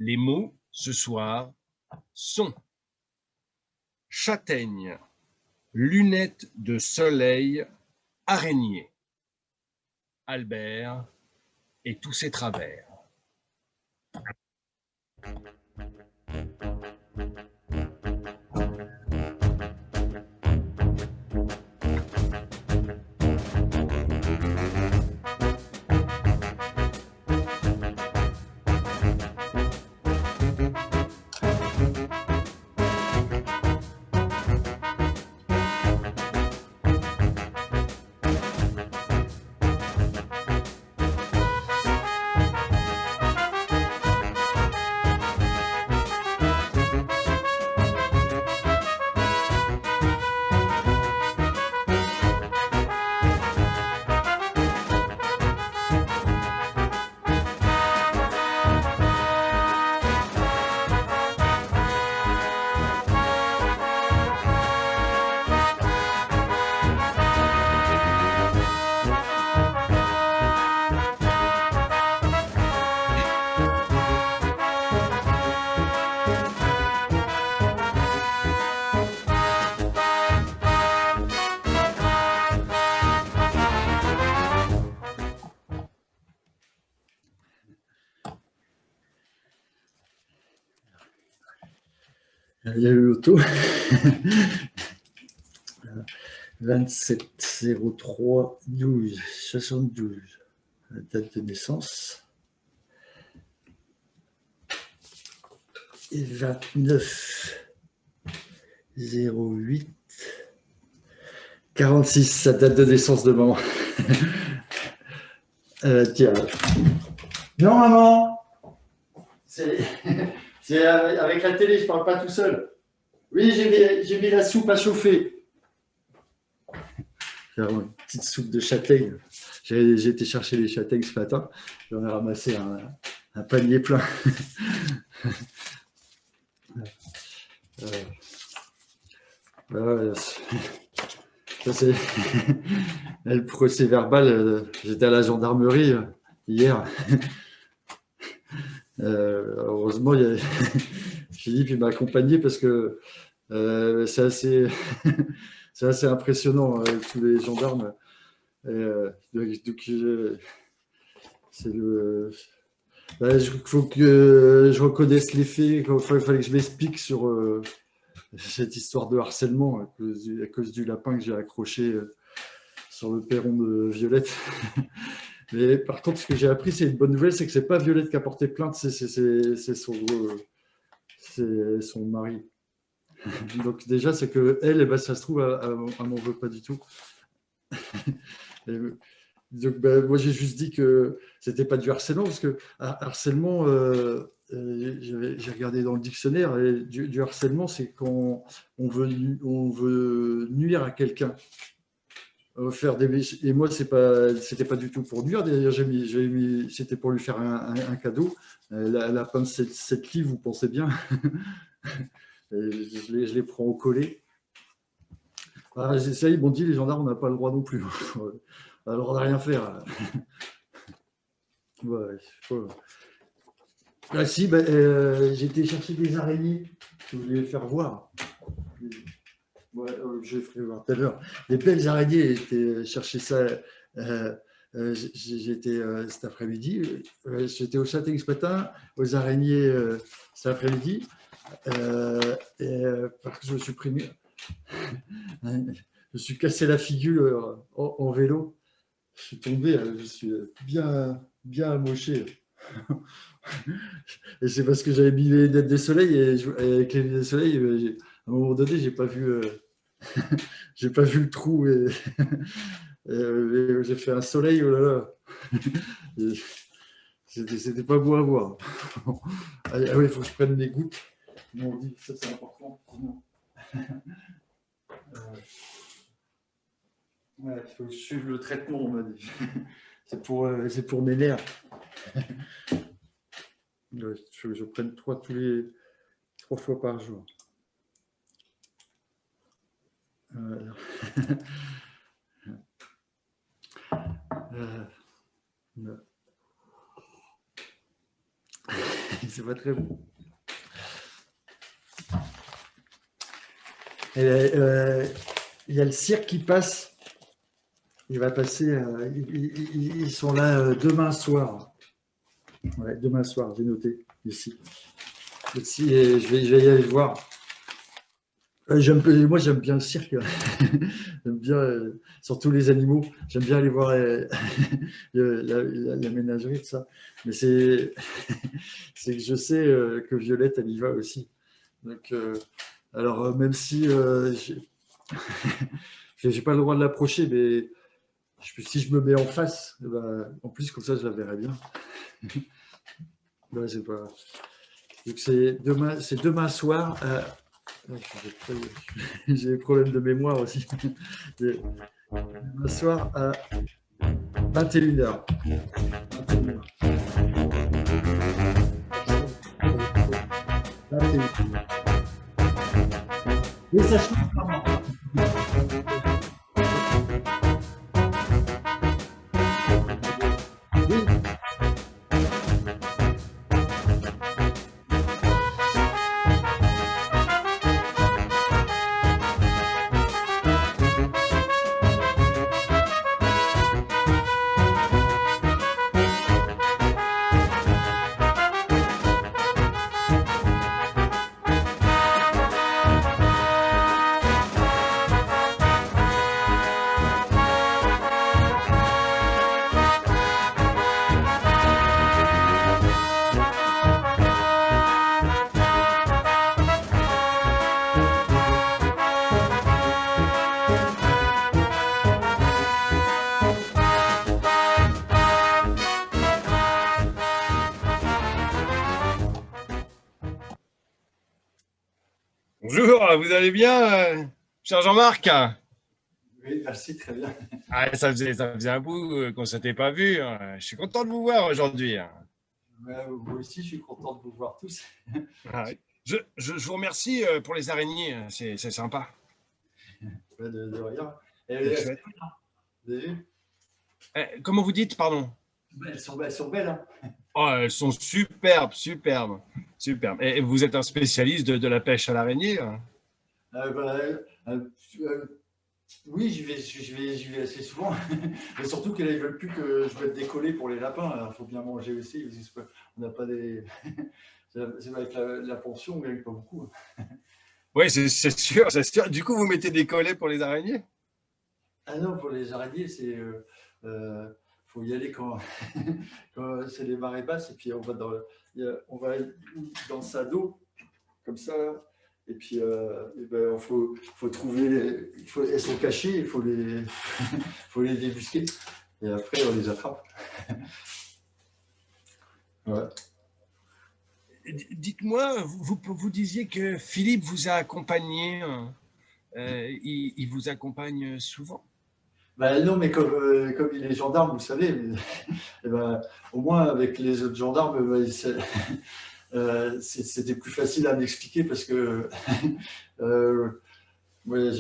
Les mots ce soir sont châtaigne, lunettes de soleil, araignée, Albert et tous ses travers. Il y a eu l'auto. 27 03 12 72. La date de naissance. Et 29 08 46. La date de naissance de maman. Tiens. Non, maman. C'est avec la télé, je ne parle pas tout seul. Oui, j'ai mis la soupe à chauffer. Une petite soupe de châtaigne. J'ai été chercher les châtaignes ce matin. J'en ai ramassé un panier plein. Ça, c'est le procès verbal. J'étais à la gendarmerie hier. Heureusement, Philippe m'a accompagné parce que c'est assez impressionnant tous les gendarmes. Il faut que je reconnaisse les faits. Il fallait que je m'explique sur cette histoire de harcèlement à cause du lapin que j'ai accroché sur le perron de Violette. Mais par contre, ce que j'ai appris, c'est une bonne nouvelle, c'est que c'est pas Violette qui a porté plainte, c'est son mari. Donc déjà, c'est que elle, ça se trouve, elle m'en veut pas du tout. Donc, moi, j'ai juste dit que c'était pas du harcèlement, parce que harcèlement, j'ai regardé dans le dictionnaire, et du harcèlement, c'est quand on veut nuire à quelqu'un. Et moi, c'était pas du tout pour nuire. D'ailleurs, c'était pour lui faire un cadeau. La peinte 7 livres, vous pensez bien. Je les prends au collet. Ça, ils m'ont dit, les gendarmes, on n'a pas le droit non plus. On a le droit de rien faire. Ouais, si, j'ai été chercher des araignées. Je voulais les faire voir. Ouais, je vais faire voir tout à l'heure. Des belles araignées, j'ai été chercher ça. J'étais cet après-midi. J'étais au châtaigne ce matin, aux araignées cet après-midi. Parce que je me suis pris. Je me suis cassé la figure en vélo. Je suis tombé, je suis bien amoché. Et c'est parce que j'avais mis les lunettes de soleil et avec les lunettes de soleil, à un moment donné, j'ai pas vu le trou et j'ai fait un soleil, oh là là. C'était pas beau à voir. Ah oui, il faut que je prenne mes gouttes. On dit ça, c'est important. Ouais, il faut suivre le traitement, on m'a dit. C'est pour mes nerfs. Il faut que je prenne 3 fois par jour. c'est pas très bon. Et, il y a le cirque qui passe. Il va passer. Ils sont là demain soir. Ouais, demain soir, j'ai noté ici. Ici, et je vais y aller voir. Moi, j'aime bien le cirque. J'aime bien, surtout les animaux. J'aime bien aller voir la ménagerie, tout ça. Mais c'est que je sais que Violette, elle y va aussi. Donc, alors, même si j'ai pas le droit de l'approcher, mais si je me mets en face, en plus, comme ça, je la verrai bien. Ouais, c'est pas. Donc, c'est demain soir. J'ai des problèmes de mémoire aussi. Demain soir à 21h. Mais ça change vraiment. Oui. Bonjour, vous allez bien, cher Jean-Marc? Oui, merci, très bien. Ah, ça faisait un bout qu'on ne s'était pas vu. Je suis content de vous voir aujourd'hui. Ouais, moi aussi, je suis content de vous voir tous. Ah, oui. Je vous remercie pour les araignées, c'est sympa. De rien. C'est Elles sont chouette. belles, hein. Vous avez vu? Comment vous dites, pardon? Elles sont belles. Hein. Oh, elles sont superbes, superbes, superbes. Et vous êtes un spécialiste de la pêche à l'araignée, hein? Bah, oui, j'y vais assez souvent. Mais surtout qu'ils ne veulent plus que je mette des collets pour les lapins. Il faut bien manger aussi. On n'a pas des. C'est avec la pension, on ne gagne pas beaucoup. Oui, c'est sûr, c'est sûr. Du coup, vous mettez des collets pour les araignées? Ah non, pour les araignées, c'est. Faut y aller quand, quand c'est les marées basses. Et puis on va dans sa dos, comme ça. Et puis, faut trouver. Elles sont cachées, il faut faut les débusquer. Et après, on les attrape. Ouais. Dites-moi, vous disiez que Philippe vous a accompagné. Il vous accompagne souvent? Ben non, mais comme il est gendarme, vous savez, et ben, au moins avec les autres gendarmes, c'était plus facile à m'expliquer parce que ouais,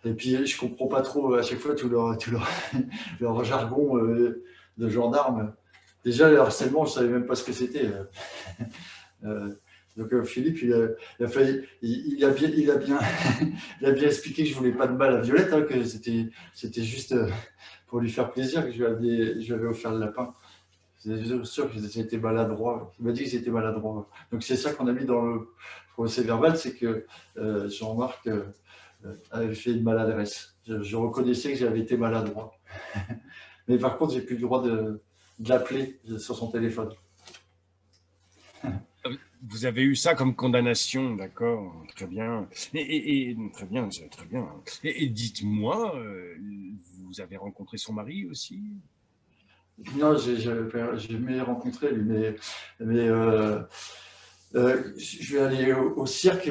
et puis je comprends pas trop à chaque fois tout leur jargon de gendarme. Déjà, le harcèlement, je savais même pas ce que c'était. Donc Philippe, il a bien, il a bien expliqué que je voulais pas de mal à Violette, hein, que c'était juste pour lui faire plaisir que je lui avais offert le lapin. C'est sûr que j'étais maladroit. Il m'a dit que j'étais maladroit. Donc c'est ça qu'on a mis dans le procès verbal, c'est que Jean-Marc avait fait une maladresse. Je reconnaissais que j'avais été maladroit. Mais par contre, j'ai plus le droit de l'appeler sur son téléphone. Vous avez eu ça comme condamnation, d'accord, très bien. Très bien, très bien. Et dites-moi, vous avez rencontré son mari aussi? Non, j'ai jamais rencontré lui, mais je vais aller au cirque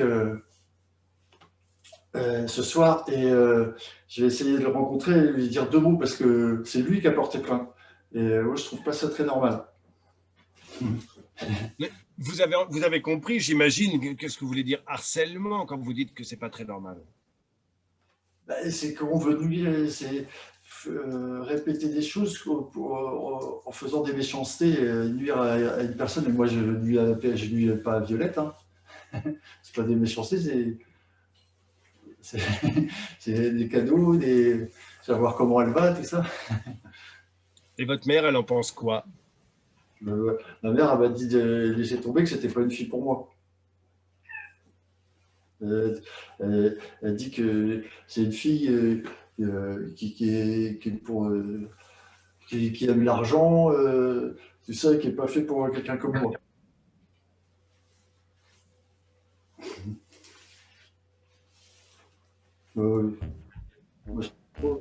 ce soir et je vais essayer de le rencontrer et lui dire 2 mots parce que c'est lui qui a porté plainte. Et moi, je trouve pas ça très normal. Mais vous avez compris, j'imagine, qu'est-ce que vous voulez dire harcèlement quand vous dites que c'est pas très normal? C'est qu'on veut nuire, répéter des choses en faisant des méchancetés, nuire à une personne. Et moi, je nuis pas à Violette. Hein. C'est pas des méchancetés, c'est des cadeaux, savoir comment elle va, tout ça. Et votre mère, elle en pense quoi? Ma mère elle m'a dit de laisser tomber, que c'était pas une fille pour moi. Elle dit que c'est une fille qui aime l'argent, tout ça, qui n'est pas fait pour quelqu'un comme moi. Moi, je sais pas.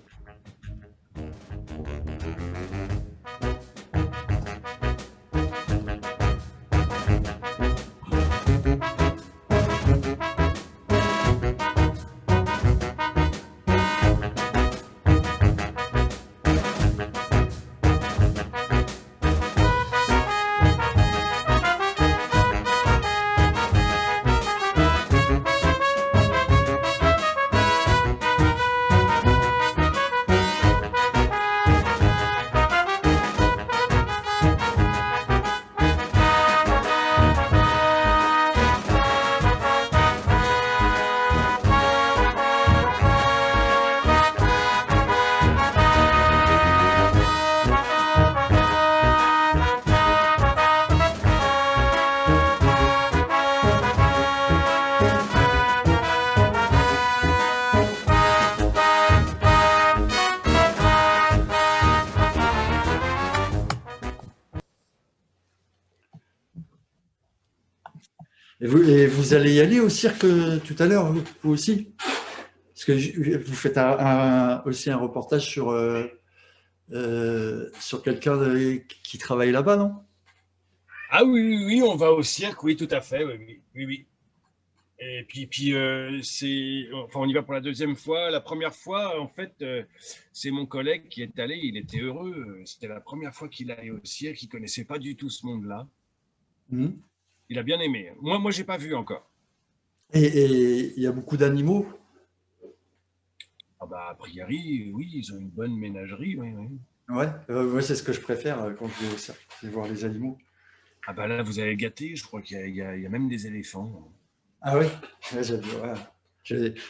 Et vous allez y aller au cirque tout à l'heure, vous aussi? Parce que vous faites aussi un reportage sur quelqu'un qui travaille là-bas, non? Ah oui, oui, oui, on va au cirque, oui, tout à fait, oui, oui, oui, oui. Et puis enfin, on y va pour la deuxième fois. La première fois, en fait, c'est mon collègue qui est allé, il était heureux. C'était la première fois qu'il allait au cirque, il connaissait pas du tout ce monde-là. Mmh. Il a bien aimé. Moi, j'ai pas vu encore. Et il y a beaucoup d'animaux? Ah bah, a priori, oui, ils ont une bonne ménagerie, oui, oui. Ouais, moi c'est ce que je préfère quand je vais au cirque, c'est voir les animaux. Ah bah là, vous avez gâté, je crois qu'il y a même des éléphants. Ah ouais, ouais,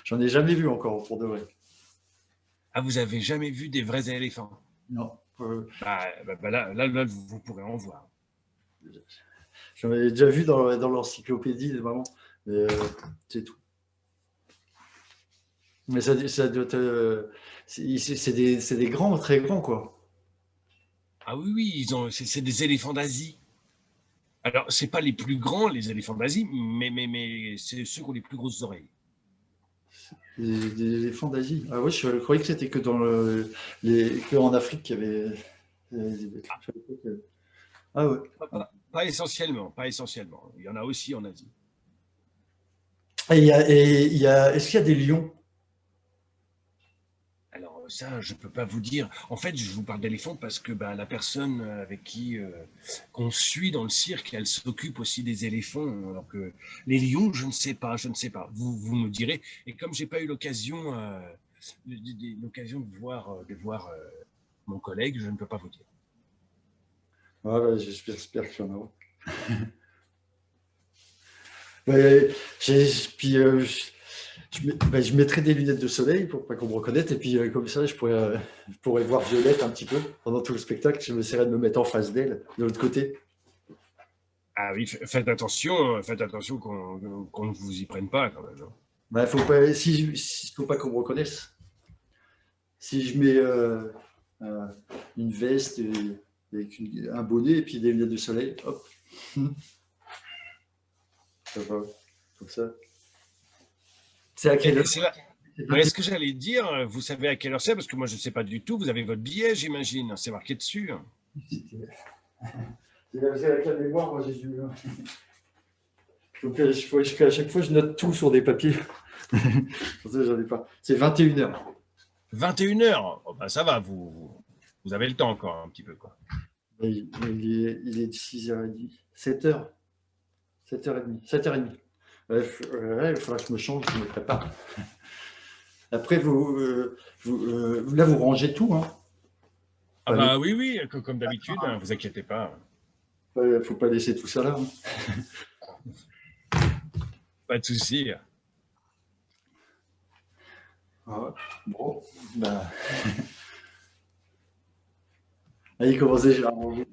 j'en ai jamais vu encore pour de vrai. Ah, vous avez jamais vu des vrais éléphants? Non. Là, vous pourrez en voir. J'en ai déjà vu dans l'encyclopédie, vraiment, mais c'est tout. Mais ça doit être. C'est des grands, très grands, quoi. Ah oui, oui, c'est des éléphants d'Asie. Alors, c'est pas les plus grands, les éléphants d'Asie, mais c'est ceux qui ont les plus grosses oreilles. Des éléphants d'Asie. Ah ouais, je croyais que c'était que que en Afrique qu'il y avait. Ah ouais. Pas essentiellement, pas essentiellement. Il y en a aussi en Asie. Est-ce qu'il y a des lions? Alors ça, je peux pas vous dire. En fait, je vous parle d'éléphants parce que la personne avec qui qu'on suit dans le cirque, elle s'occupe aussi des éléphants. Alors que les lions, je ne sais pas, je ne sais pas. Vous me direz. Et comme j'ai pas eu l'occasion de voir mon collègue, je ne peux pas vous dire. Ouais, j'espère qu'il y en aura. Puis je mettrai des lunettes de soleil pour pas qu'on me reconnaisse. Et puis comme ça, je pourrais voir Violette un petit peu pendant tout le spectacle. Je m'essaierai de me mettre en face d'elle, de l'autre côté. Ah oui, faites attention qu'on ne vous y prenne pas quand même. Bah, faut pas, faut pas qu'on me reconnaisse. Si je mets une veste avec un bonnet et puis des lunettes de soleil, hop. Ça va, comme ça. C'est à quelle heure? Est-ce que j'allais dire, vous savez à quelle heure c'est? Parce que moi, je ne sais pas du tout. Vous avez votre billet, j'imagine. C'est marqué dessus. C'est avec la mémoire, moi j'ai dû. À chaque fois, je note tout sur des papiers. Pour ça, j'en ai pas. C'est 21h. 21h? Oh, ça va, vous avez le temps encore un petit peu, quoi. Il est 6h30. 7h. 7h30. 7h30. Il faudra que je me change, que je me prépare. Après, là, vous rangez tout. Hein. Ah bah oui, oui, comme d'habitude, hein, vous inquiétez pas. Il ne faut pas laisser tout ça là. Hein. Pas de souci. Ah, bon, bah... Allez, commencez, j'ai arrangé.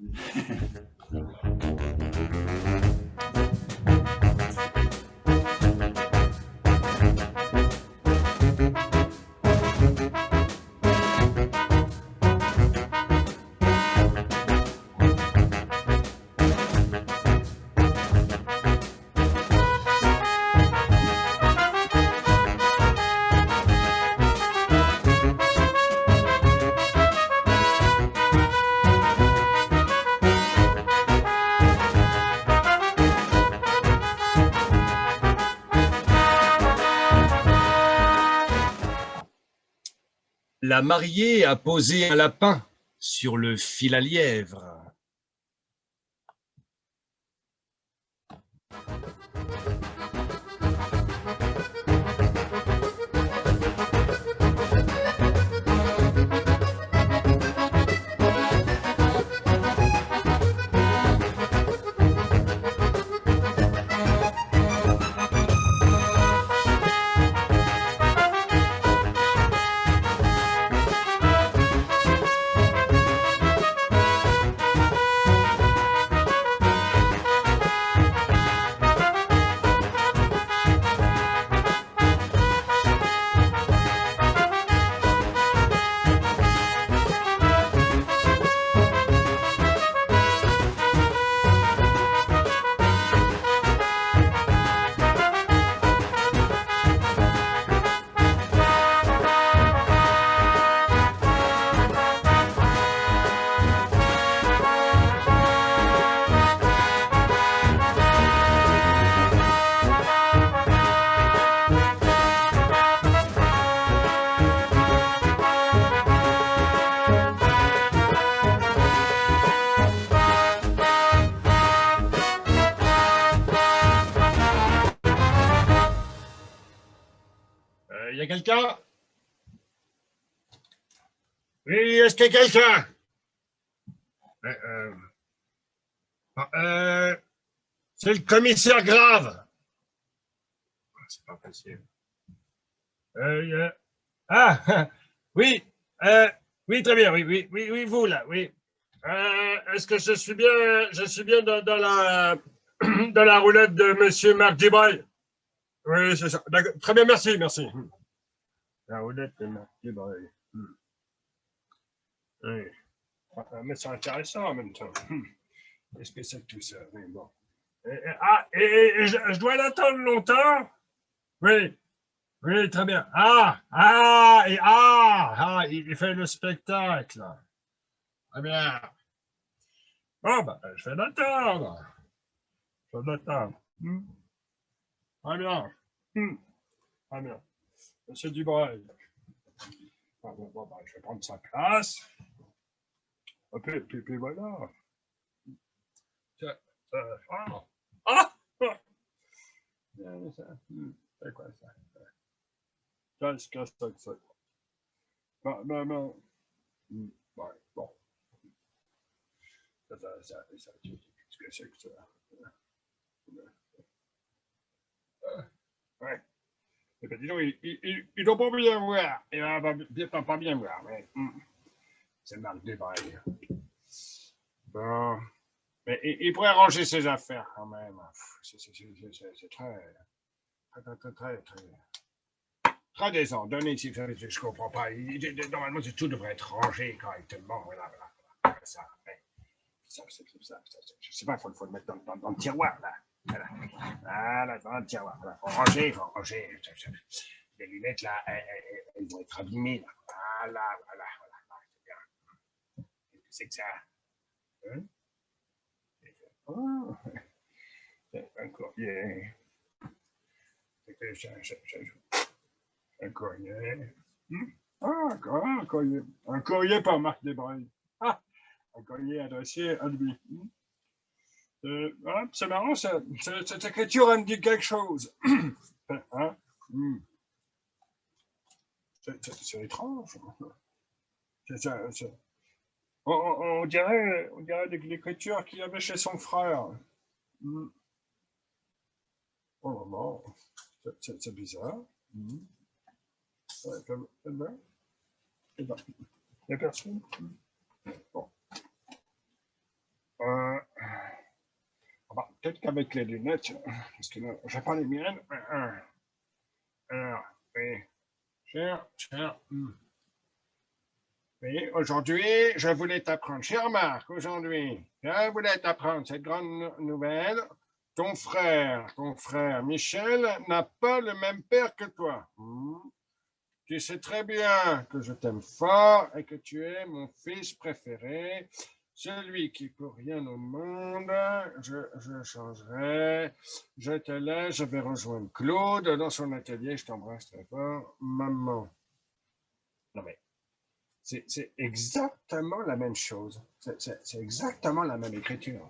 La mariée a posé un lapin sur le fil à lièvre. Y a quelqu'un? Oui, est-ce qu'il y a quelqu'un? C'est le commissaire Grave. C'est pas possible. Oui, oui, très bien, oui, vous là, oui. Est-ce que je suis bien dans la, dans la roulette de Monsieur Marc Dubreuil? Oui, c'est ça. Très bien, merci. La roulette de Marc Dubreuil. Oui. Mais c'est intéressant en même temps. Qu'est-ce que c'est que tout ça? Oui, bon. Et je dois l'attendre longtemps? Oui. Oui, très bien. Il fait le spectacle. Très bien. Bon, ben, je vais l'attendre. Très bien. Très bien. Monsieur Dubreuil. Bon, je vais prendre sa place. Et puis voilà. C'est quoi ça? Qu'est-ce que c'est que ça? Bon. Qu'est-ce que c'est que ça? Ouais. Eh ben, dis donc, il doit pas bien voir. Il va pas bien voir, mais c'est Marc Dubreuil. Bon. Mais il pourrait ranger ses affaires quand même. C'est très désordonné. Je comprends pas. Normalement, tout devrait être rangé correctement. Voilà. Ça, je sais pas, il faut le mettre dans le tiroir, là. Voilà, dans le tiroir. Voilà. Faut ranger. Les lunettes, là, elles vont être abîmées, là. Voilà. C'est bien. Qu'est-ce que c'est que ça? Hein? Oh, c'est un courrier. Un courrier. Un courrier. Un courrier par Marc Dubreuil. Un courrier adressé à lui. Voilà, c'est marrant, cette écriture, elle me dit quelque chose. Hein? C'est étrange. On dirait l'écriture qu'il avait chez son frère. Oh non, c'est bizarre. Il n'y a personne. Bon. Peut-être qu'avec les lunettes, parce que là, je n'ai pas les miennes. Alors, oui. Cher. Oui, aujourd'hui, je voulais t'apprendre, cher Marc, aujourd'hui, je voulais t'apprendre cette grande nouvelle. Ton frère Michel n'a pas le même père que toi. Tu sais très bien que je t'aime fort et que tu es mon fils préféré, celui qui pour rien au monde, je changerai. Je te laisse, je vais rejoindre Claude dans son atelier, je t'embrasse très fort. Maman. Non mais, c'est exactement la même chose. C'est exactement la même écriture.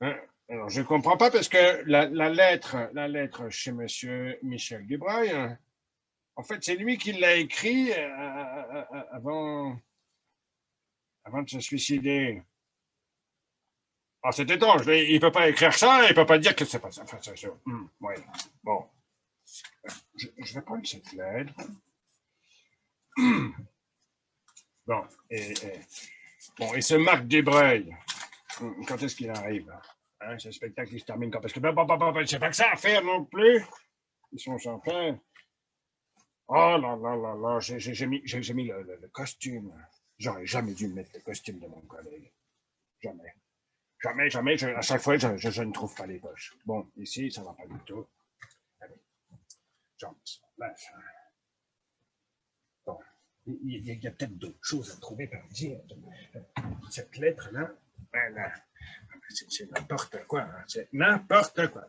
Hein? Alors, je ne comprends pas parce que la lettre chez monsieur Michel Dubreuil, en fait, c'est lui qui l'a écrit avant de se suicider. Alors, c'est étrange. Il ne peut pas écrire ça, il ne peut pas dire que c'est pas ça. Enfin, ouais. Bon. Je vais prendre cette lettre. Bon. Et ce Marc Dubreuil, quand est-ce qu'il arrive? Hein, ce spectacle, il se termine quand? Parce que c'est pas que ça à faire non plus. Ils sont sans faire. Oh là là là là, j'ai mis le costume. J'aurais jamais dû mettre le costume de mon collègue. Jamais. À chaque fois, je ne trouve pas les poches. Bon, ici, ça va pas du tout. Allez. Bref. Bon. Il y a peut-être d'autres choses à trouver par ici. Cette lettre-là, voilà. C'est n'importe quoi. Hein. C'est n'importe quoi.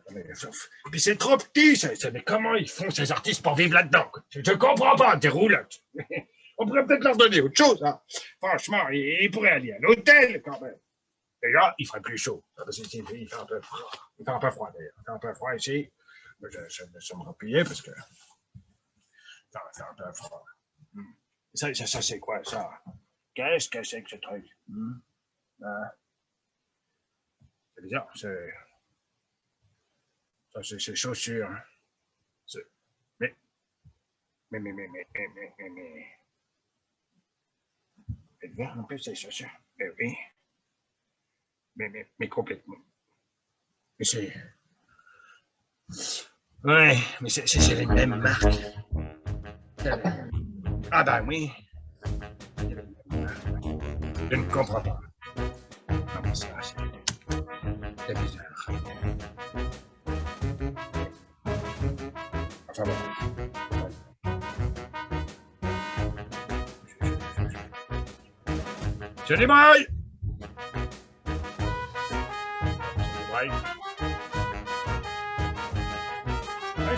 Puis c'est trop petit. Mais comment ils font ces artistes pour vivre là-dedans? Je comprends pas, des roulottes. On pourrait peut-être leur donner autre chose. Hein. Franchement, ils pourraient aller à l'hôtel quand même. Déjà, il ferait plus chaud. Il fait un peu froid. Il fait un peu froid d'ailleurs. Il fait un peu froid ici. Je me replier parce que ça fait un peu froid. Ça c'est quoi ça? Qu'est-ce que c'est que ce truc? C'est bizarre, c'est ses chaussures. Mais. Elle vert un peu ses chaussures. Oui. Mais complètement. Mais c'est. Ouais, mais c'est les mêmes marques. Ah ben oui. Je ne comprends pas. Non, mais ça, c'est bizarre. Enfin bon. Je débraille!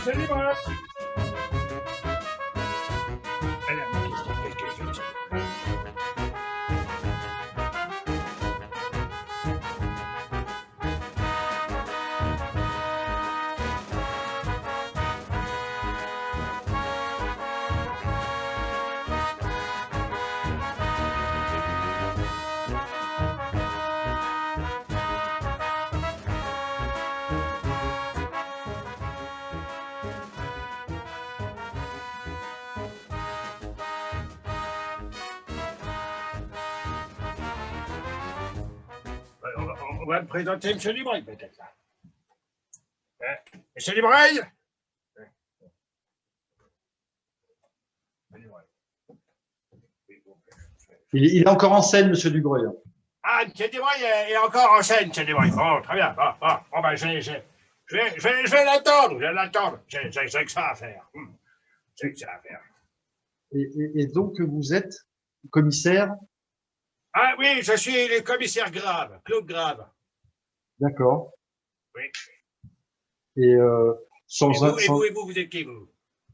Je débraille! On va me présenter M. Dubreuil, peut-être. M. Dubreuil? Il est encore en scène, M. Dubreuil. Ah, M. Dubreuil est encore en scène, M. Dubreuil. Oh, très bien. Bon, ben, je vais l'attendre. J'ai que ça à faire. J'ai que ça à faire. Et donc, vous êtes commissaire? Ah oui, je suis le commissaire Grave, Claude Grave. D'accord. Oui. Et vous êtes qui, vous?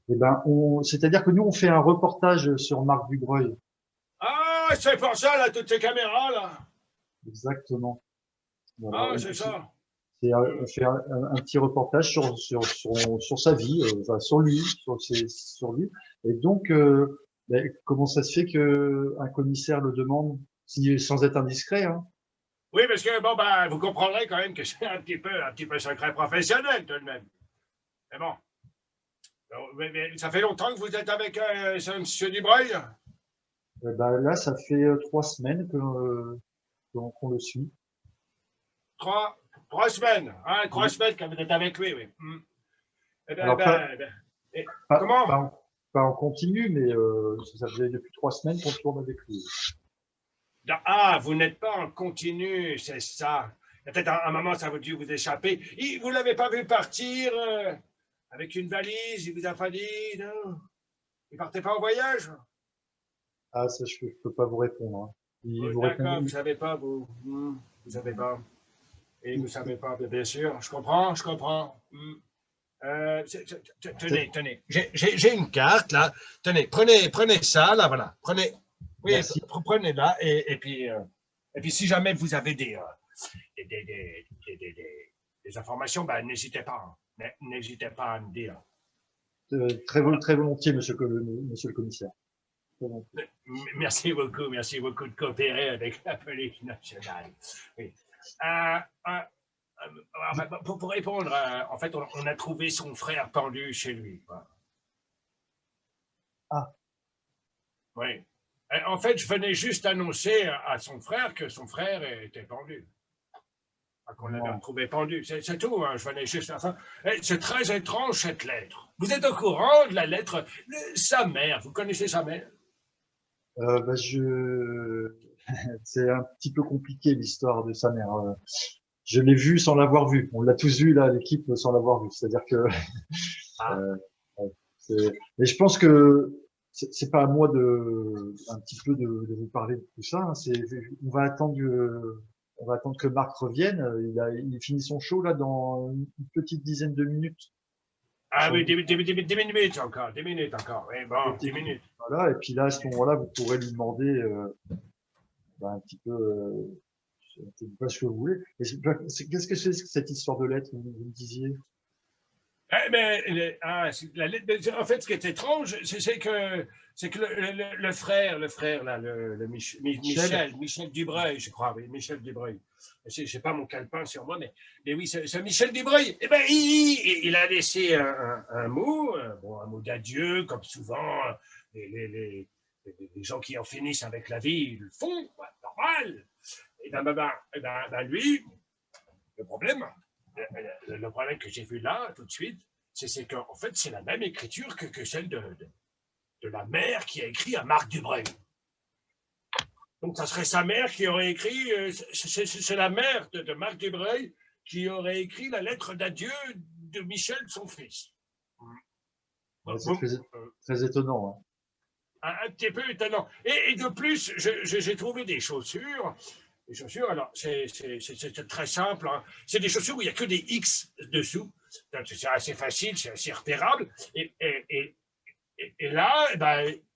Eh ben, c'est-à-dire que nous, on fait un reportage sur Marc Dubreuil. Ah, c'est pour ça, là, toutes ces caméras, là. Exactement. Voilà. Ah, c'est ça. On fait un petit reportage sur sa vie, enfin, sur lui, sur lui. Et donc, comment ça se fait qu'un commissaire le demande, sans être indiscret, hein? Oui, parce que, bon, ben, vous comprendrez quand même que c'est un petit peu secret professionnel, tout de même. Mais bon. Mais ça fait longtemps que vous êtes avec ce monsieur Dubreuil? Là, ça fait 3 semaines qu'on le suit. Trois semaines. Hein, 3 semaines que vous êtes avec lui, oui. Eh ben, Alors, comment? pas en continu, mais ça faisait depuis 3 semaines qu'on tourne avec lui. Ah, vous n'êtes pas en continu, c'est ça. Il y a peut-être un moment, ça a dû vous échapper. Vous ne l'avez pas vu partir avec une valise, il vous a pas dit, non? Il partait pas en voyage? Ah, ça, je peux pas vous répondre, hein. D'accord, vous savez pas, vous. Vous savez pas. Et vous savez pas, bien sûr. Je comprends, je comprends. Tenez. J'ai une carte, là. Tenez, prenez ça, là, voilà. Prenez. Oui, prenez-la. Et puis, si jamais vous avez des informations, ben, n'hésitez pas. N'hésitez pas à me dire. Très volontiers, monsieur le commissaire. Merci beaucoup de coopérer avec la police nationale. Oui. Pour répondre, en fait, on a trouvé son frère pendu chez lui. Quoi. Ah. Oui. En fait, je venais juste annoncer à son frère que son frère était pendu. Qu'on l'avait retrouvé pendu. C'est tout, hein, je venais juste à ça. C'est très étrange, cette lettre. Vous êtes au courant de la lettre de sa mère? Vous connaissez sa mère? C'est un petit peu compliqué, l'histoire de sa mère. Je l'ai vue sans l'avoir vue. On l'a tous vu, là, l'équipe, sans l'avoir vue. C'est-à-dire que... Mais je pense que c'est pas à moi un petit peu de vous parler de tout ça, hein. On va attendre que Marc revienne. Il finit son show là dans une petite dizaine de minutes. Ah oui, 10 minutes encore. 10 minutes encore. Oui, bon, 10 minutes. Voilà, et puis là, à ce moment-là, vous pourrez lui demander un petit peu, je ne sais pas ce que vous voulez. Qu'est-ce que c'est que cette histoire de lettre, vous me disiez? En fait, ce qui est étrange, c'est que le frère là, Michel Dubreuil, je crois, oui, Michel Dubreuil. Je sais pas mon calepin sur moi, mais oui, c'est Michel Dubreuil. Eh ben, il a laissé un mot, un mot d'adieu, comme souvent les gens qui en finissent avec la vie, ils le font, normal. Et lui, le problème que j'ai vu là, tout de suite, c'est qu'en fait, c'est la même écriture que celle de la mère qui a écrit à Marc Dubreuil. Donc, ça serait sa mère qui aurait écrit, c'est la mère de Marc Dubreuil qui aurait écrit la lettre d'adieu de Michel, son fils. C'est très étonnant. Hein. Un petit peu étonnant. Et de plus, j'ai trouvé des chaussures. Les chaussures, alors, c'est très simple. Hein. C'est des chaussures où il n'y a que des X dessous. C'est assez facile, c'est assez repérable. Et là, il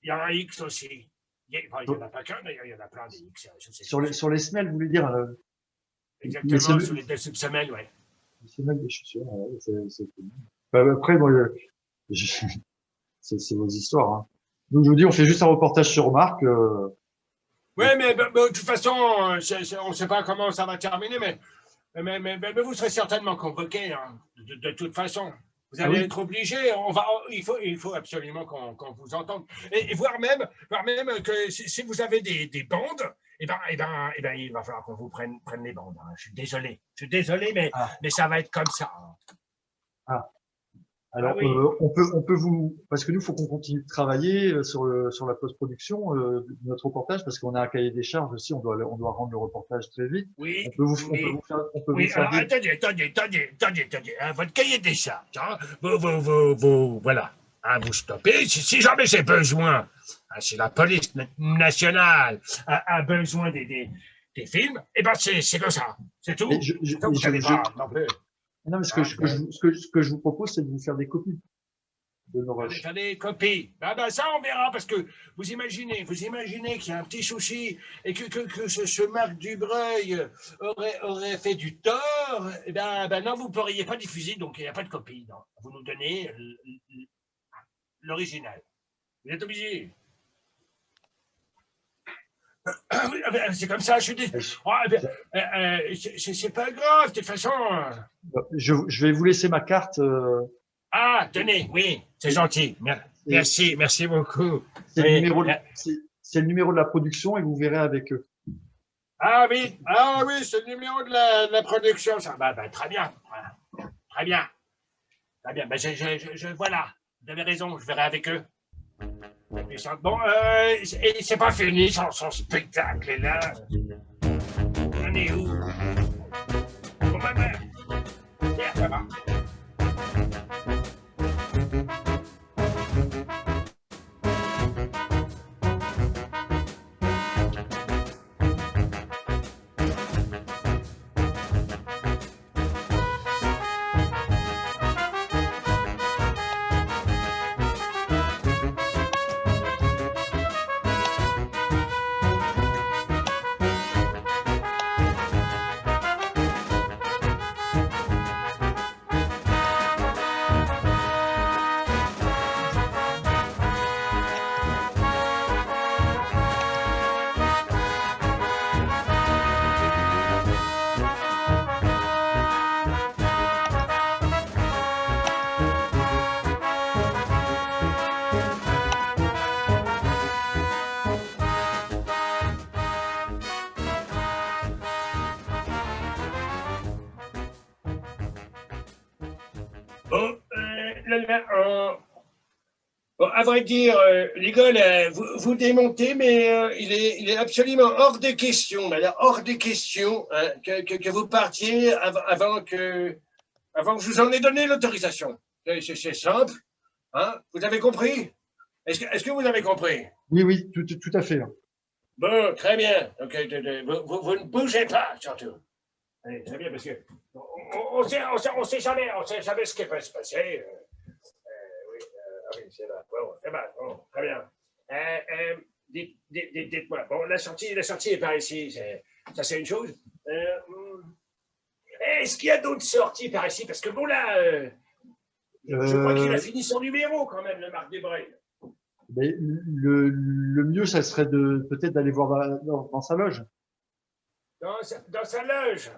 y a un X aussi. Il n'y en a pas qu'un, d'ailleurs, il y en a plein des X. Sur les semelles, vous voulez dire exactement, sur les deux semelles, oui. Les semelles des chaussures, après, moi, c'est vos histoires. Hein. Donc, je vous dis, on fait juste un reportage sur Marc. Oui, mais de toute façon, on ne sait pas comment ça va terminer, mais vous serez certainement convoqué, hein, de toute façon. Vous allez être obligé. Il faut absolument qu'on vous entende. Et voire même que si vous avez des bandes, il va falloir qu'on vous prenne les bandes. Hein. Je suis désolé, mais ça va être comme ça. Hein. Alors, on peut vous, parce que nous, il faut qu'on continue de travailler sur la post-production de notre reportage, parce qu'on a un cahier des charges aussi, on doit rendre le reportage très vite. Oui. On peut vous faire attendez. Hein, votre cahier des charges, hein, vous voilà. Hein, vous stoppez. Si jamais j'ai besoin, hein, si la police nationale a besoin des films, c'est comme ça. C'est tout. Non, mais ce que je vous propose, c'est de vous faire des copies. de nos rushs. Faire des copies. Ça, on verra, parce que vous imaginez qu'il y a un petit souci et que ce Marc Dubreuil aurait fait du tort. Non, vous ne pourriez pas diffuser, donc il n'y a pas de copie. Non. Vous nous donnez l'original. Vous êtes obligé. C'est comme ça, je suis désolé. C'est pas grave, de toute façon. Je vais vous laisser ma carte. Ah, tenez, oui, c'est gentil. Merci beaucoup. C'est le numéro de la production et vous verrez avec eux. Ah oui, c'est le numéro de la production. Ça. Très bien. Très bien. Voilà, vous avez raison, je verrai avec eux. Bon, et c'est pas fini, son spectacle est là. On est où? Bon, ça va. Bon, bon, à vrai dire, les gars, là, vous démontez, mais il est absolument hors de question, hors de question que vous partiez avant que je vous en ai donné l'autorisation. C'est simple, hein? Vous avez compris? Est-ce que vous avez compris? Oui, tout à fait. Bon, très bien. Donc, vous ne bougez pas, surtout. Allez, très bien, parce que on sait jamais ce qui peut se passer. Oui, c'est là. Bon, très bien. Dites-moi. Bon, la sortie est par ici. Ça, c'est une chose. Est-ce qu'il y a d'autres sorties par ici? Parce que bon, là, je crois qu'il a fini son numéro quand même, le Marc Dubreuil. Mais le mieux, ça serait peut-être d'aller voir dans sa loge. Dans sa loge?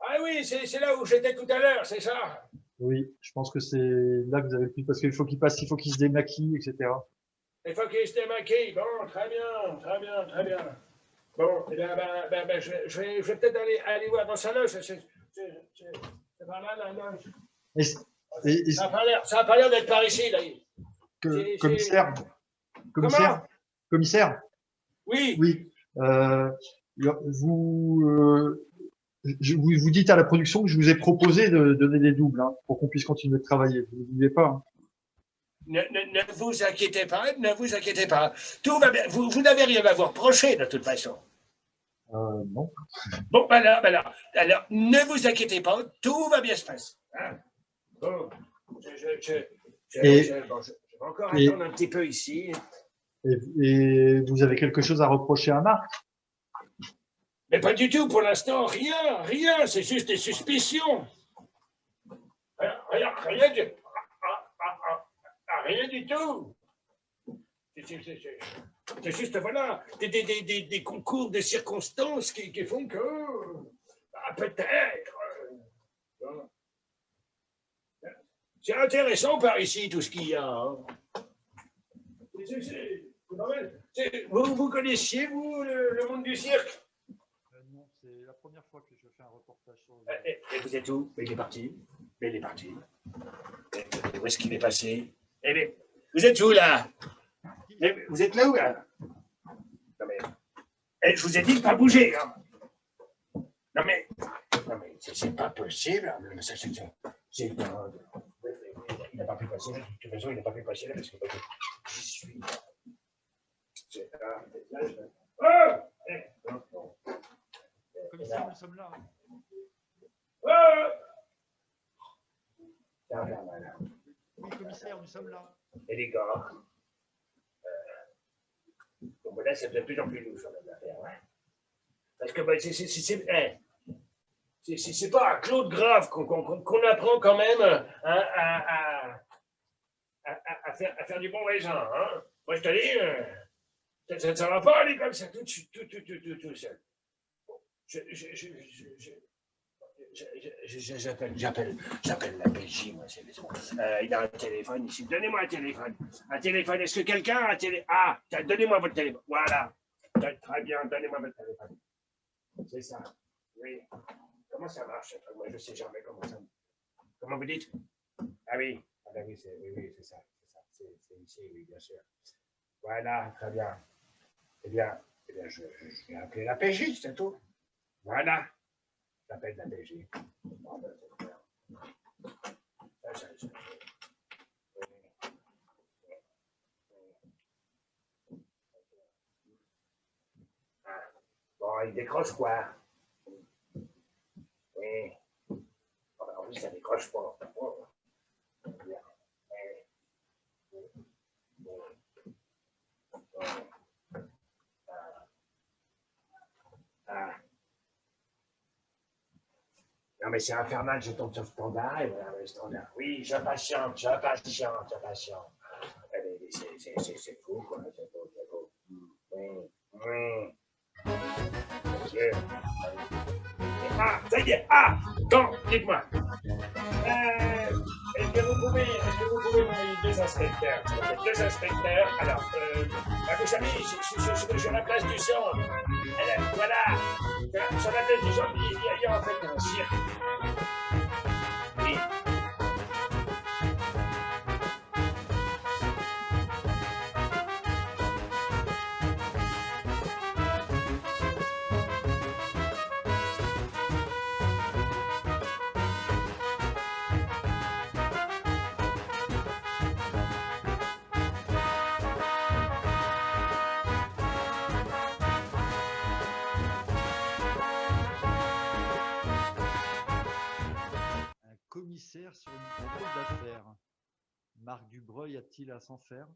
Ah oui, c'est là où j'étais tout à l'heure, c'est ça? Oui, je pense que c'est là que vous avez pris, parce qu'il faut qu'il se démaquille, etc. Il faut qu'il se démaquille. Bon, très bien. Bon, eh bien, je vais peut-être aller voir dans sa loge. C'est par là, la loge. Ça n'a pas l'air d'être par ici, là. Commissaire. Oui. Vous dites à la production que je vous ai proposé de donner des doubles, hein, pour qu'on puisse continuer de travailler. Vous n'oubliez pas. Hein. Ne vous inquiétez pas. Tout va bien. Vous n'avez rien à vous reprocher, de toute façon. Non. Bon, alors, ne vous inquiétez pas, tout va bien se passer. Hein? Bon, je vais encore attendre un petit peu ici. Et vous avez quelque chose à reprocher à Marc? Mais pas du tout, pour l'instant, rien, c'est juste des suspicions. Rien du tout. C'est juste, voilà, des concours de circonstances qui font que, peut-être. C'est intéressant par ici, tout ce qu'il y a. Hein. Vous connaissiez, vous, le monde du cirque? Non, c'est la première fois que je fais un reportage sur et vous êtes où? Il est parti. Et où est-ce qu'il est passé? Vous êtes où, là? Vous êtes là où, là? Non, mais je vous ai dit de ne pas bouger. Hein. Non, mais c'est pas possible. Il n'a pas pu passer. De toute façon, il n'a pas pu passer là parce que j'y suis. Commissaire, nous sommes là. Hein. Oui, commissaire. d'affaires, nous sommes là. Et les gars, bon, ben là, c'est de plus en plus louche, l'homme d'affaires. Hein. Parce que ben, c'est pas à Claude Grave qu'on apprend quand même à faire du bon raisin. Hein. Moi, je te dis, ça ne va pas aller comme ça tout seul. J'appelle la PJ, moi, c'est il a un téléphone ici. Donnez-moi un téléphone. Un téléphone. Est-ce que quelqu'un a un téléphone? Ah, donnez-moi votre téléphone. Voilà. Très bien, donnez-moi votre téléphone. C'est ça. Oui. Comment ça marche? Moi, je ne sais jamais comment ça marche. Comment vous dites? Ah oui. Ah ben oui, c'est ça. C'est ici, oui, bien sûr. Voilà, très bien. Eh bien je vais appeler la PJ, c'est tout. Voilà. J'appelle la PJ. Oh, ben, c'est clair. Bon, il décroche quoi? Oui. Oh, ben, en plus, ça décroche pas. Bien. Non, mais c'est infernal, je tombe sur le standard, et voilà, le standard. Oui, je patiente. C'est fou, quoi, c'est fou. Oui. Monsieur. Ah, ça y est, quand, dites-moi. Est-ce que vous pouvez m'envoyer 2 inspecteurs? Deux inspecteurs. Alors, vous savez, sur la place du centre. Alors, voilà. Sur la place du centre, il y a en fait un cirque. Oui. Commissaire sur une drôle d'affaire. Marc Dubreuil a-t-il à s'en faire?